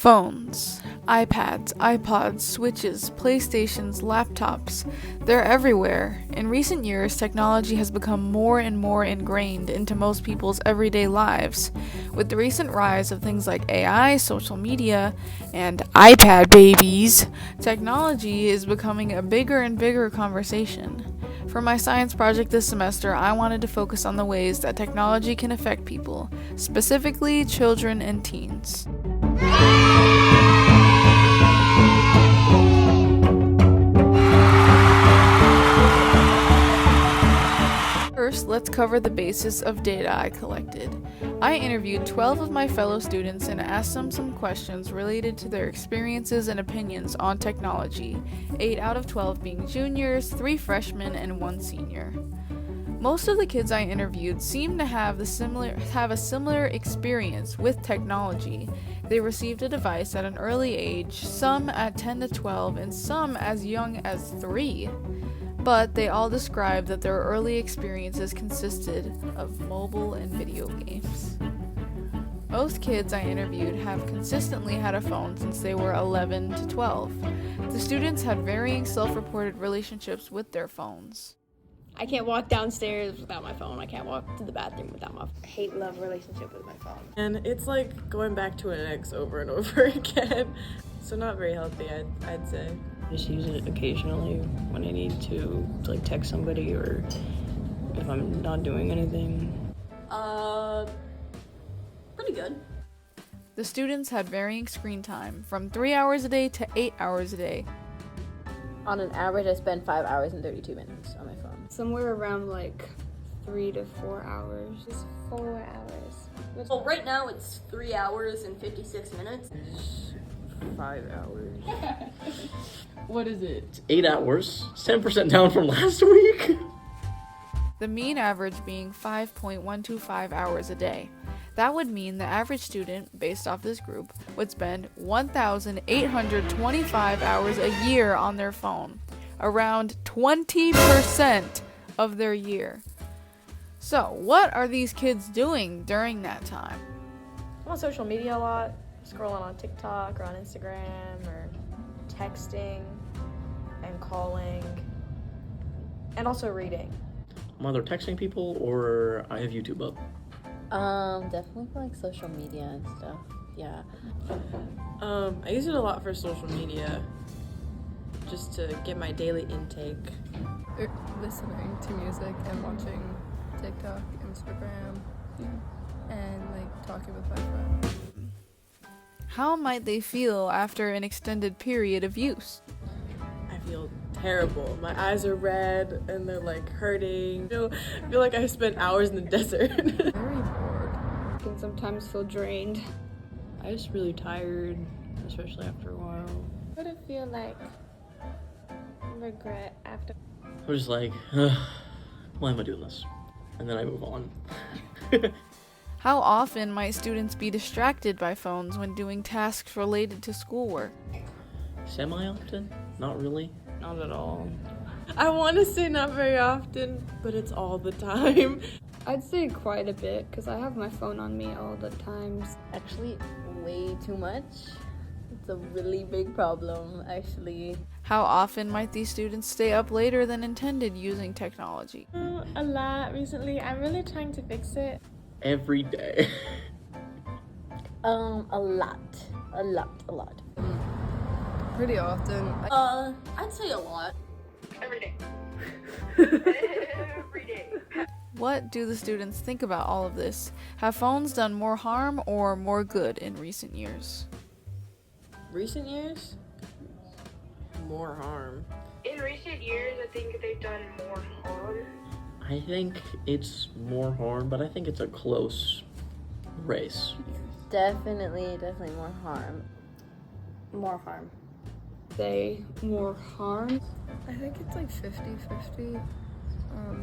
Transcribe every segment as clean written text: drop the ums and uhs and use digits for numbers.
Phones, iPads, iPods, Switches, PlayStations, laptops, they're everywhere. In recent years, technology has become more and more ingrained into most people's everyday lives. With the recent rise of things like AI, social media, and iPad babies, technology is becoming a bigger and bigger conversation. For my science project this semester, I wanted to focus on the ways that technology can affect people, specifically children and teens. First, let's cover the basis of data I collected. I interviewed 12 of my fellow students and asked them some questions related to their experiences and opinions on technology, 8 out of 12 being juniors, 3 freshmen, and 1 senior. Most of the kids I interviewed seemed to have a similar experience with technology. They received a device at an early age, some at 10 to 12, and some as young as 3. But they all described that their early experiences consisted of mobile and video games. Most kids I interviewed have consistently had a phone since they were 11 to 12. The students had varying self-reported relationships with their phones. I can't walk downstairs without my phone. I can't walk to the bathroom without my phone. Hate-love relationship with my phone. And it's like going back to an ex over and over again. So not very healthy, I'd say. Just use it occasionally when I need to like text somebody or if I'm not doing anything. Pretty good. The students had varying screen time, from 3 hours a day to 8 hours a day. On an average, I spend 5 hours and 32 minutes on my phone. Somewhere around like 3 to 4 hours. It's 4 hours. Well, right now it's 3 hours and 56 minutes. 5 hours. What is it? It's 8 hours. 10% down from last week. The mean average being 5.125 hours a day. That would mean the average student, based off this group, would spend 1,825 hours a year on their phone. Around 20% of their year. So, what are these kids doing during that time? I'm on social media a lot, scrolling on TikTok or on Instagram or texting and calling and also reading. I'm either texting people or I have YouTube up. Definitely for like social media and stuff. Yeah. I use it a lot for social media, just to get my daily intake. Listening to music and watching TikTok, Instagram, and like talking with my friends. How might they feel after an extended period of use? I feel terrible. My eyes are red and they're like hurting. I feel like I spent hours in the desert. Very bored. I can sometimes feel drained. I was really tired, especially after a while. Would it feel like regret after? I was just like, why am I doing this? And then I move on. How often might students be distracted by phones when doing tasks related to schoolwork? Semi-often? Not really. Not at all. I want to say not very often, but it's all the time. I'd say quite a bit because I have my phone on me all the times. Actually, way too much. It's a really big problem, actually. How often might these students stay up later than intended using technology? A lot recently. I'm really trying to fix it. Every day. A lot. Pretty often. I'd say a lot. Every day. Every day. What do the students think about all of this? Have phones done more harm or more good in recent years? Recent years? More harm. In recent years, I think they've done more harm. I think it's more harm, but I think it's a close race. Definitely more harm. More harm. Say more harm. I think it's like 50-50,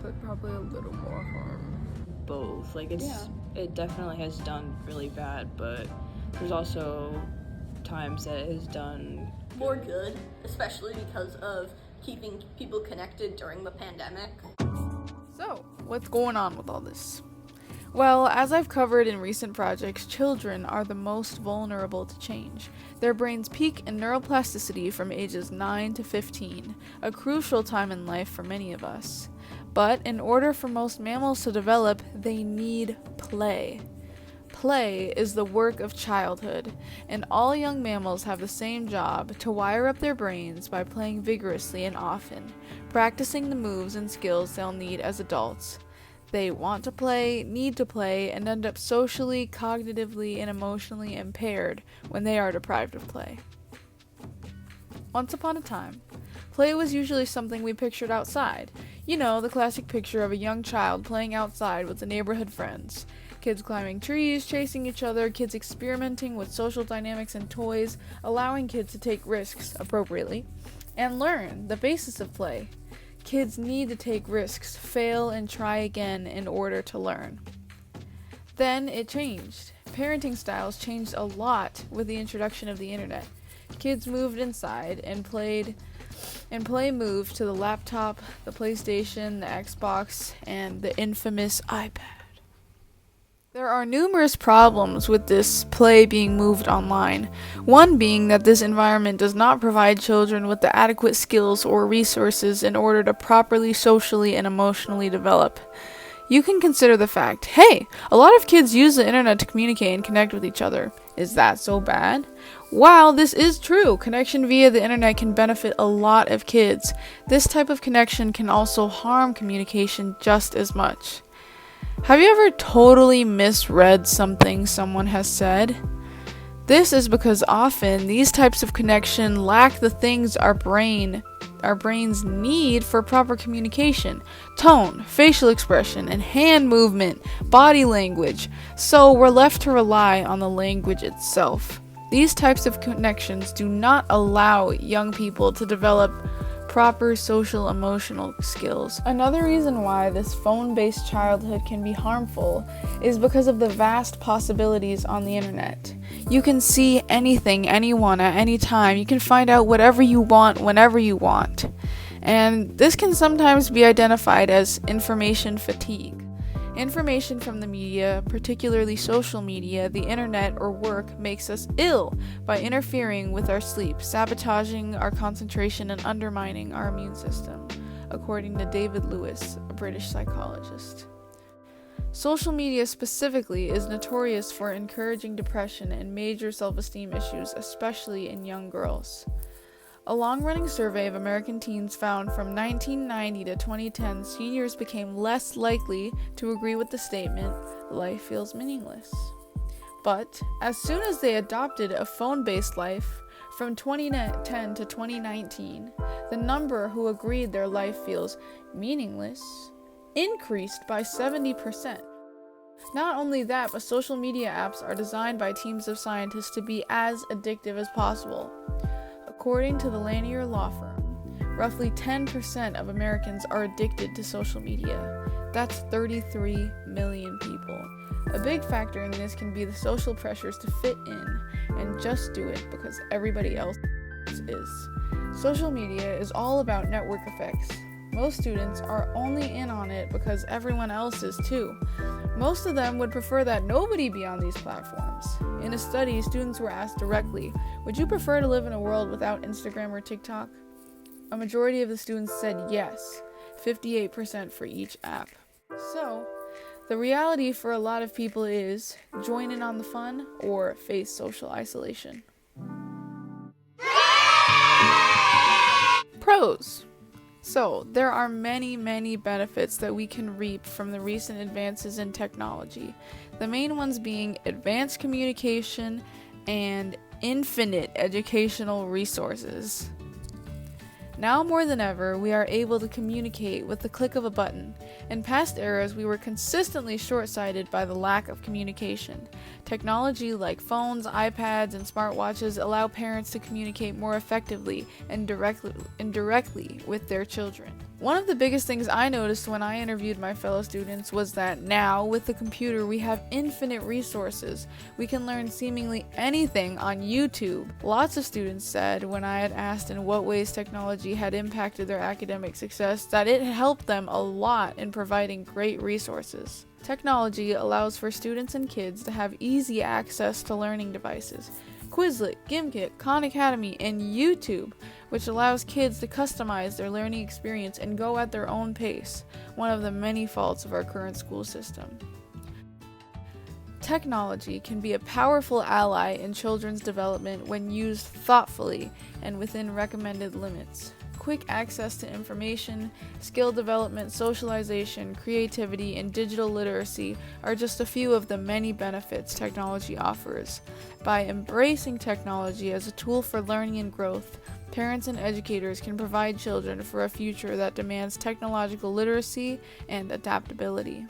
but probably a little more harm. Both. Like it definitely has done really bad, but there's also times that it has done More good, especially because of keeping people connected during the pandemic. So, what's going on with all this? Well, as I've covered in recent projects, children are the most vulnerable to change. Their brains peak in neuroplasticity from ages 9 to 15, a crucial time in life for many of us. But in order for most mammals to develop, they need play. Play is the work of childhood, and all young mammals have the same job: to wire up their brains by playing vigorously and often, practicing the moves and skills they'll need as adults. They want to play, need to play, and end up socially, cognitively, and emotionally impaired when they are deprived of play. Once upon a time, play was usually something we pictured outside. You know, the classic picture of a young child playing outside with the neighborhood friends. Kids climbing trees, chasing each other, kids experimenting with social dynamics and toys, allowing kids to take risks appropriately, and learn the basis of play. Kids need to take risks, fail, and try again in order to learn. Then it changed. Parenting styles changed a lot with the introduction of the internet. Kids moved inside and play moved to the laptop, the PlayStation, the Xbox, and the infamous iPad. There are numerous problems with this play being moved online. One being that this environment does not provide children with the adequate skills or resources in order to properly socially and emotionally develop. You can consider the fact, hey, a lot of kids use the internet to communicate and connect with each other. Is that so bad? While this is true, connection via the internet can benefit a lot of kids. This type of connection can also harm communication just as much. Have you ever totally misread something someone has said? This is because often these types of connection lack the things our brains need for proper communication: tone, facial expression, and hand movement, body language. So we're left to rely on the language itself. These types of connections do not allow young people to develop proper social emotional skills. Another reason why this phone-based childhood can be harmful is because of the vast possibilities on the internet. You can see anything, anyone, at any time. You can find out whatever you want, whenever you want. And this can sometimes be identified as information fatigue. Information from the media, particularly social media, the internet, or work makes us ill by interfering with our sleep, sabotaging our concentration, and undermining our immune system, according to David Lewis, a British psychologist. Social media specifically is notorious for encouraging depression and major self-esteem issues, especially in young girls. A long-running survey of American teens found from 1990 to 2010, seniors became less likely to agree with the statement, "Life feels meaningless." But as soon as they adopted a phone-based life, from 2010 to 2019, the number who agreed their life feels meaningless increased by 70%. Not only that, but social media apps are designed by teams of scientists to be as addictive as possible. According to the Lanier Law Firm, roughly 10% of Americans are addicted to social media. That's 33 million people. A big factor in this can be the social pressures to fit in and just do it because everybody else is. Social media is all about network effects. Most students are only in on it because everyone else is too. Most of them would prefer that nobody be on these platforms. In a study, students were asked directly, would you prefer to live in a world without Instagram or TikTok? A majority of the students said yes, 58% for each app. So, the reality for a lot of people is join in on the fun or face social isolation. Pros. So, there are many, many benefits that we can reap from the recent advances in technology. The main ones being advanced communication and infinite educational resources. Now more than ever, we are able to communicate with the click of a button. In past eras, we were consistently short-sighted by the lack of communication. Technology like phones, iPads, and smartwatches allow parents to communicate more effectively and directly with their children. One of the biggest things I noticed when I interviewed my fellow students was that now, with the computer, we have infinite resources. We can learn seemingly anything on YouTube. Lots of students said, when I had asked in what ways technology had impacted their academic success, that it helped them a lot in providing great resources. Technology allows for students and kids to have easy access to learning devices. Quizlet, Gimkit, Khan Academy, and YouTube, which allows kids to customize their learning experience and go at their own pace, one of the many faults of our current school system. Technology can be a powerful ally in children's development when used thoughtfully and within recommended limits. Quick access to information, skill development, socialization, creativity, and digital literacy are just a few of the many benefits technology offers. By embracing technology as a tool for learning and growth, parents and educators can provide children for a future that demands technological literacy and adaptability.